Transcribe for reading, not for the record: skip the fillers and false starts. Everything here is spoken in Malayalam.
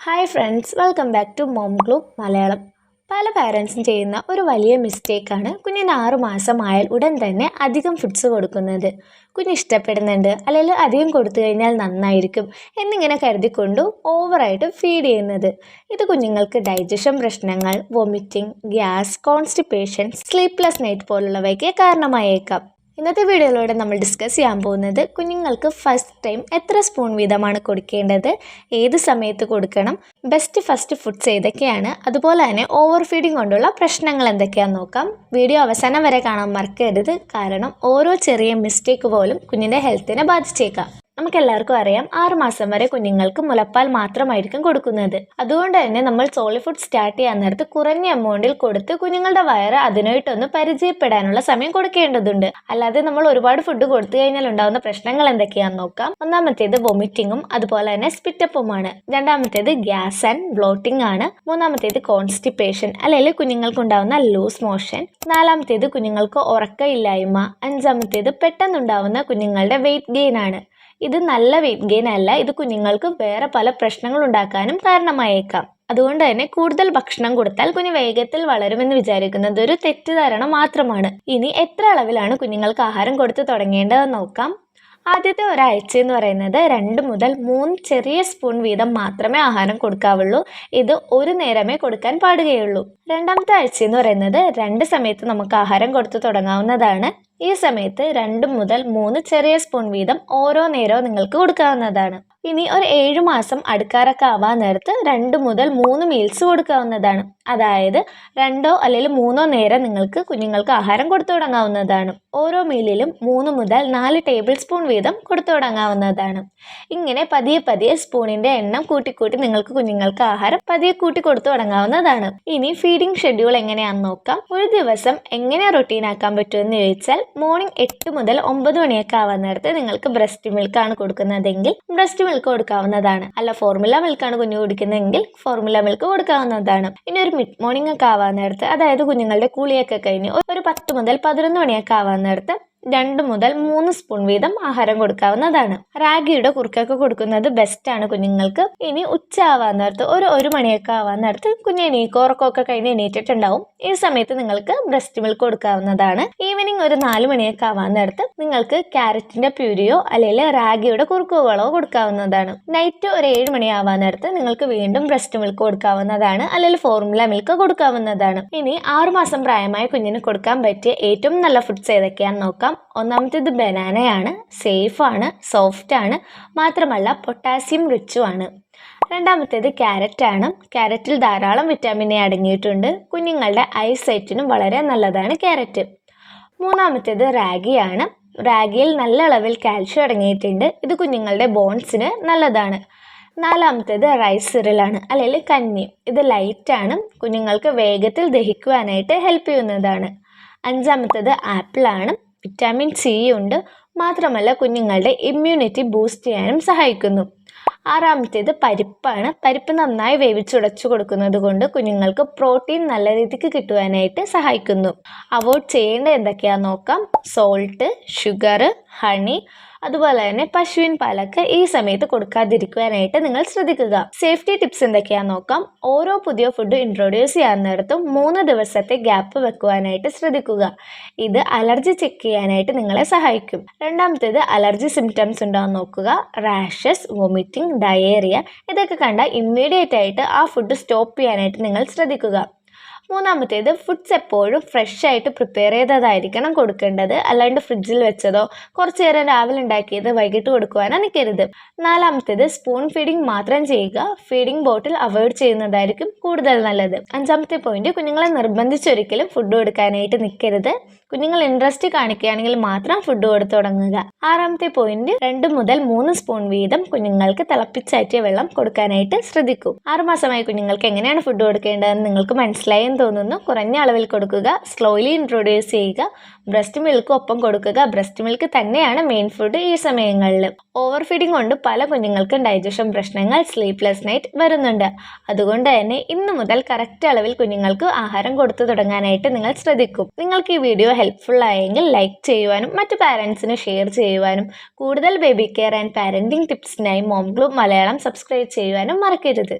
Hi friends, welcome back to mom Glub Malayalam. പല പാരൻസും ചെയ്യുന്ന ഒരു വലിയ മിസ്റ്റേക്കാണ് കുഞ്ഞിന് 6 മാസമായാൽ ഉടൻ തന്നെ അധികം ഫുഡ്സ് കൊടുക്കുന്നത്. കുഞ്ഞ് ഇഷ്ടപ്പെടുന്നുണ്ട്, അല്ലെങ്കിൽ അധികം കൊടുത്തു കഴിഞ്ഞാൽ നന്നായിരിക്കും എന്നിങ്ങനെ കരുതിക്കൊണ്ട് ഓവറായിട്ട് ഫീഡ് ചെയ്യുന്നത്. ഇത് കുഞ്ഞുങ്ങൾക്ക് ഡൈജഷൻ പ്രശ്നങ്ങൾ, vomiting, gas, constipation, sleepless night പോലുള്ളവയ്ക്ക് കാരണമായേക്കാം. ഇന്നത്തെ വീഡിയോയിലൂടെ നമ്മൾ ഡിസ്കസ് ചെയ്യാൻ പോകുന്നത് കുഞ്ഞുങ്ങൾക്ക് ഫസ്റ്റ് ടൈം എത്ര സ്പൂൺ വീതമാണ് കൊടുക്കേണ്ടത്, ഏത് സമയത്ത് കൊടുക്കണം, ബെസ്റ്റ് ഫസ്റ്റ് ഫുഡ്സ് ഏതൊക്കെയാണ്, അതുപോലെ തന്നെ ഓവർ ഫീഡിങ് കൊണ്ടുള്ള പ്രശ്നങ്ങൾ എന്തൊക്കെയാണെന്ന് നോക്കാം. വീഡിയോ അവസാനം വരെ കാണാൻ മറക്കരുത്, കാരണം ഓരോ ചെറിയ മിസ്റ്റേക്ക് പോലും കുഞ്ഞിൻ്റെ ഹെൽത്തിനെ ബാധിച്ചേക്കാം. നമുക്കെല്ലാവർക്കും അറിയാം, 6 മാസം വരെ കുഞ്ഞുങ്ങൾക്ക് മുലപ്പാൽ മാത്രമായിരിക്കും കൊടുക്കുന്നത്. അതുകൊണ്ട് തന്നെ നമ്മൾ സോളിഡ് ഫുഡ് സ്റ്റാർട്ട് ചെയ്യാൻ നേരത്ത് കുറഞ്ഞ എമൗണ്ടിൽ കൊടുത്ത് കുഞ്ഞുങ്ങളുടെ വയറ് അതിനായിട്ടൊന്ന് പരിചയപ്പെടാനുള്ള സമയം കൊടുക്കേണ്ടതുണ്ട്. അല്ലാതെ നമ്മൾ ഒരുപാട് ഫുഡ് കൊടുത്തു കഴിഞ്ഞാൽ ഉണ്ടാകുന്ന പ്രശ്നങ്ങൾ എന്തൊക്കെയാണെന്ന് നോക്കാം. ഒന്നാമത്തേത് വൊമിറ്റിങ്ങും അതുപോലെ തന്നെ സ്പിറ്റപ്പുമാണ്. രണ്ടാമത്തേത് ഗ്യാസ് ആൻഡ് ബ്ലോട്ടിംഗ് ആണ്. മൂന്നാമത്തേത് കോൺസ്റ്റിപ്പേഷൻ, അല്ലെങ്കിൽ കുഞ്ഞുങ്ങൾക്കുണ്ടാവുന്ന ലൂസ് മോഷൻ. നാലാമത്തേത് കുഞ്ഞുങ്ങൾക്ക് ഉറക്കമില്ലായ്മ. അഞ്ചാമത്തേത് പെട്ടെന്നുണ്ടാവുന്ന കുഞ്ഞുങ്ങളുടെ വെയിറ്റ് ഗെയിൻ ആണ്. ഇത് നല്ല വെയിറ്റ് ഗെയിൻ അല്ല, ഇത് കുഞ്ഞുങ്ങൾക്ക് വേറെ പല പ്രശ്നങ്ങൾ ഉണ്ടാക്കാനും കാരണമായേക്കാം. അതുകൊണ്ട് തന്നെ കൂടുതൽ ഭക്ഷണം കൊടുത്താൽ കുഞ്ഞ് വേഗത്തിൽ വളരുമെന്ന് വിചാരിക്കുന്നത് ഒരു തെറ്റിദ്ധാരണ മാത്രമാണ്. ഇനി എത്ര അളവിലാണ് കുഞ്ഞുങ്ങൾക്ക് ആഹാരം കൊടുത്തു തുടങ്ങേണ്ടതെന്ന് നോക്കാം. ആദ്യത്തെ ഒരാഴ്ച എന്ന് പറയുന്നത് 2 മുതൽ 3 ചെറിയ സ്പൂൺ വീതം മാത്രമേ ആഹാരം കൊടുക്കാവുള്ളൂ. ഇത് ഒരു നേരമേ കൊടുക്കാൻ പാടുകയുള്ളൂ. രണ്ടാമത്തെ ആഴ്ച എന്ന് പറയുന്നത് 2 സമയത്ത് നമുക്ക് ആഹാരം കൊടുത്തു തുടങ്ങാവുന്നതാണ്. ഈ സമയത്ത് 2 മുതൽ 3 ചെറിയ സ്പൂൺ വീതം ഓരോ നേരവും നിങ്ങൾക്ക് കൊടുക്കാവുന്നതാണ്. ഇനി ഒരു 7 മാസം അടുക്കാറൊക്കെ ആവാൻ നേരത്ത് 2 മുതൽ 3 മീൽസ് കൊടുക്കാവുന്നതാണ്. അതായത് 2 അല്ലെങ്കിൽ 3 നേരം നിങ്ങൾക്ക് കുഞ്ഞുങ്ങൾക്ക് ആഹാരം കൊടുത്തു തുടങ്ങാവുന്നതാണ്. ഓരോ മീലിലും 3 മുതൽ 4 ടേബിൾ സ്പൂൺ വീതം കൊടുത്തു തുടങ്ങാവുന്നതാണ്. ഇങ്ങനെ പതിയെ പതിയെ സ്പൂണിന്റെ എണ്ണം കൂട്ടിക്കൂട്ടി നിങ്ങൾക്ക് കുഞ്ഞുങ്ങൾക്ക് ആഹാരം പതിയെ കൂട്ടി കൊടുത്തു തുടങ്ങാവുന്നതാണ്. ഇനി ഫീഡിംഗ് ഷെഡ്യൂൾ എങ്ങനെയാണെന്ന് നോക്കാം. ഒരു ദിവസം എങ്ങനെ റൊട്ടീൻ ആക്കാൻ പറ്റുമെന്ന് ചോദിച്ചാൽ, മോർണിംഗ് 8 മുതൽ 9 മണിയൊക്കെ ആവാൻ നേരത്ത് നിങ്ങൾക്ക് ബ്രസ്റ്റ് മിൽക്കാണ് കൊടുക്കുന്നതെങ്കിൽ ബ്രസ്റ്റ് മിൽക്ക് കൊടുക്കാവുന്നതാണ്. അല്ല, ഫോർമുല മിൽക്കാണ് കുഞ്ഞു കുടിക്കുന്നതെങ്കിൽ ഫോർമുല മിൽക്ക് കൊടുക്കാവുന്നതാണ്. ഇനി ഒരു മിഡ് മോർണിംഗ് ഒക്കെ ആവാൻ നേരത്ത്, അതായത് കുഞ്ഞുങ്ങളുടെ കുളിയൊക്കെ കഴിഞ്ഞ് ഒരു 10 മുതൽ 11 മണിയൊക്കെ ആവാൻ നേരത്ത് 2 മുതൽ 3 സ്പൂൺ വീതം ആഹാരം കൊടുക്കാവുന്നതാണ്. റാഗിയുടെ കുറുക്കൊക്കെ കൊടുക്കുന്നത് ബെസ്റ്റ് ആണ് കുഞ്ഞുങ്ങൾക്ക്. ഇനി ഉച്ച ആവാൻ നേരത്ത് ഒരു മണിയൊക്കെ ആവാൻ നേരത്ത് കുഞ്ഞ് ഉറക്കമൊക്കെ കഴിഞ്ഞ് എണീറ്റിട്ടുണ്ടാവും. ഈ സമയത്ത് നിങ്ങൾക്ക് ബ്രസ്റ്റ് മിൽക്ക് കൊടുക്കാവുന്നതാണ്. ഈവനിങ് ഒരു 4 മണിയൊക്കെ ആവാൻ നേരത്ത് നിങ്ങൾക്ക് ക്യാരറ്റിന്റെ പ്യൂരിയോ അല്ലെങ്കിൽ റാഗിയുടെ കുറുക്കുകളോ കൊടുക്കാവുന്നതാണ്. നൈറ്റ് ഒരു 7 മണി ആവാൻ നേരത്ത് നിങ്ങൾക്ക് വീണ്ടും ബ്രസ്റ്റ് മിൽക്ക് കൊടുക്കാവുന്നതാണ്, അല്ലെങ്കിൽ ഫോർമുല മിൽക്ക് കൊടുക്കാവുന്നതാണ്. ഇനി 6 മാസം പ്രായമായ കുഞ്ഞിന് കൊടുക്കാൻ പറ്റിയ ഏറ്റവും നല്ല ഫുഡ്സ് ഏതൊക്കെയാണെന്ന് നോക്കാം. ഒന്നാമത്തേത് ബനാനയാണ്. സേഫ് ആണ്, സോഫ്റ്റ് ആണ്, മാത്രമല്ല പൊട്ടാസ്യം റിച്ചും ആണ്. രണ്ടാമത്തേത് ക്യാരറ്റ് ആണ്. ക്യാരറ്റിൽ ധാരാളം വിറ്റാമിൻ എ അടങ്ങിയിട്ടുണ്ട്. കുഞ്ഞുങ്ങളുടെ ഐസൈറ്റിനും വളരെ നല്ലതാണ് ക്യാരറ്റ്. മൂന്നാമത്തേത് റാഗിയാണ്. റാഗിയിൽ നല്ല അളവിൽ കാൽഷ്യം അടങ്ങിയിട്ടുണ്ട്. ഇത് കുഞ്ഞുങ്ങളുടെ ബോൺസിന് നല്ലതാണ്. നാലാമത്തേത് റൈസ് സിറിലാണ്, അല്ലെങ്കിൽ കഞ്ഞി. ഇത് ലൈറ്റ് ആണ്, കുഞ്ഞുങ്ങൾക്ക് വേഗത്തിൽ ദഹിക്കുവാനായിട്ട് ഹെൽപ്പ് ചെയ്യുന്നതാണ്. അഞ്ചാമത്തേത് ആപ്പിൾ ആണ്. വിറ്റാമിൻ സി ഉണ്ട്, മാത്രമല്ല കുഞ്ഞുങ്ങളുടെ ഇമ്മ്യൂണിറ്റി ബൂസ്റ്റ് ചെയ്യാനും സഹായിക്കുന്നു. ആറാമത്തേത് പരിപ്പാണ്. പരിപ്പ് നന്നായി വേവിച്ചുടച്ചു കൊടുക്കുന്നത് കൊണ്ട് കുഞ്ഞുങ്ങൾക്ക് പ്രോട്ടീൻ നല്ല രീതിക്ക് കിട്ടുവാനായിട്ട് സഹായിക്കുന്നു. അവോയ്ഡ് ചെയ്യേണ്ട എന്തൊക്കെയാണെന്ന് നോക്കാം. സോൾട്ട്, ഷുഗർ, ഹണി, അതുപോലെ തന്നെ പശുവിൻ പാലൊക്കെ ഈ സമയത്ത് കൊടുക്കാതിരിക്കുവാനായിട്ട് നിങ്ങൾ ശ്രദ്ധിക്കുക. സേഫ്റ്റി ടിപ്സ് എന്തൊക്കെയാണെന്ന് നോക്കാം. ഓരോ പുതിയ ഫുഡ് ഇൻട്രൊഡ്യൂസ് ചെയ്യാവുന്നിടത്തും 3 ദിവസത്തെ ഗ്യാപ്പ് വെക്കുവാനായിട്ട് ശ്രദ്ധിക്കുക. ഇത് അലർജി ചെക്ക് ചെയ്യാനായിട്ട് നിങ്ങളെ സഹായിക്കും. രണ്ടാമത്തേത് അലർജി സിംറ്റംസ് ഉണ്ടാകാൻ നോക്കുക. റാഷസ്, വൊമിറ്റിംഗ്, ഡയേറിയ ഇതൊക്കെ കണ്ടാൽ ഇമ്മീഡിയറ്റ് ആയിട്ട് ആ ഫുഡ് സ്റ്റോപ്പ് ചെയ്യാനായിട്ട് നിങ്ങൾ ശ്രദ്ധിക്കുക. മൂന്നാമത്തേത് ഫുഡ്സ് എപ്പോഴും ഫ്രഷ് ആയിട്ട് പ്രിപ്പയർ ചെയ്തതായിരിക്കണം കൊടുക്കേണ്ടത്. അല്ലാണ്ട് ഫ്രിഡ്ജിൽ വെച്ചതോ കുറച്ചു നേരം രാവിലെ ഉണ്ടാക്കിയത് വൈകിട്ട് കൊടുക്കുവാനോ നിൽക്കരുത്. നാലാമത്തേത് സ്പൂൺ ഫീഡിംഗ് മാത്രം ചെയ്യുക. ഫീഡിംഗ് ബോട്ടിൽ അവോയ്ഡ് ചെയ്യുന്നതായിരിക്കും കൂടുതൽ നല്ലത്. അഞ്ചാമത്തെ പോയിന്റ്, കുഞ്ഞുങ്ങളെ നിർബന്ധിച്ചൊരിക്കലും ഫുഡ് കൊടുക്കാനായിട്ട് നിൽക്കരുത്. കുഞ്ഞുങ്ങൾ ഇൻട്രസ്റ്റ് കാണിക്കുകയാണെങ്കിൽ മാത്രം ഫുഡ് കൊടുത്തു തുടങ്ങുക. ആറാമത്തെ പോയിന്റ്, 2 മുതൽ 3 സ്പൂൺ വീതം കുഞ്ഞുങ്ങൾക്ക് തിളപ്പിച്ചാറ്റിയ വെള്ളം കൊടുക്കാനായിട്ട് ശ്രദ്ധിക്കൂ. 6 മാസമായ കുഞ്ഞുങ്ങൾക്ക് എങ്ങനെയാണ് ഫുഡ് കൊടുക്കേണ്ടതെന്ന് നിങ്ങൾക്ക് മനസ്സിലായെന്ന് തോന്നുന്നു. കുറഞ്ഞ അളവിൽ കൊടുക്കുക, സ്ലോലി ഇൻട്രൊഡ്യൂസ് ചെയ്യുക, ബ്രസ്റ്റ് മിൽക്ക് ഒപ്പം കൊടുക്കുക. ബ്രസ്റ്റ് മിൽക്ക് തന്നെയാണ് മെയിൻ ഫുഡ് ഈ സമയങ്ങളിൽ. ഓവർ ഫീഡിംഗ് കൊണ്ട് പല കുഞ്ഞുങ്ങൾക്കും ഡൈജഷൻ പ്രശ്നങ്ങൾ, സ്ലീപ്ലെസ് നൈറ്റ് വരുന്നുണ്ട്. അതുകൊണ്ട് തന്നെ ഇന്നു മുതൽ കറക്റ്റ് അളവിൽ കുഞ്ഞുങ്ങൾക്ക് ആഹാരം കൊടുത്തു തുടങ്ങാനായിട്ട് നിങ്ങൾ ശ്രദ്ധിക്കും. നിങ്ങൾക്ക് ഈ വീഡിയോ ഹെൽപ്ഫുൾ ആയെങ്കിൽ ലൈക്ക് ചെയ്യുവാനും മറ്റു പാരൻസിന് ഷെയർ ചെയ്യുവാനും കൂടുതൽ ബേബി കെയർ ആൻഡ് പാരന്റിംഗ് ടിപ്സിനായി മോം ഗ്ലൂബ് മലയാളം സബ്സ്ക്രൈബ് ചെയ്യുവാനും മറക്കരുത്.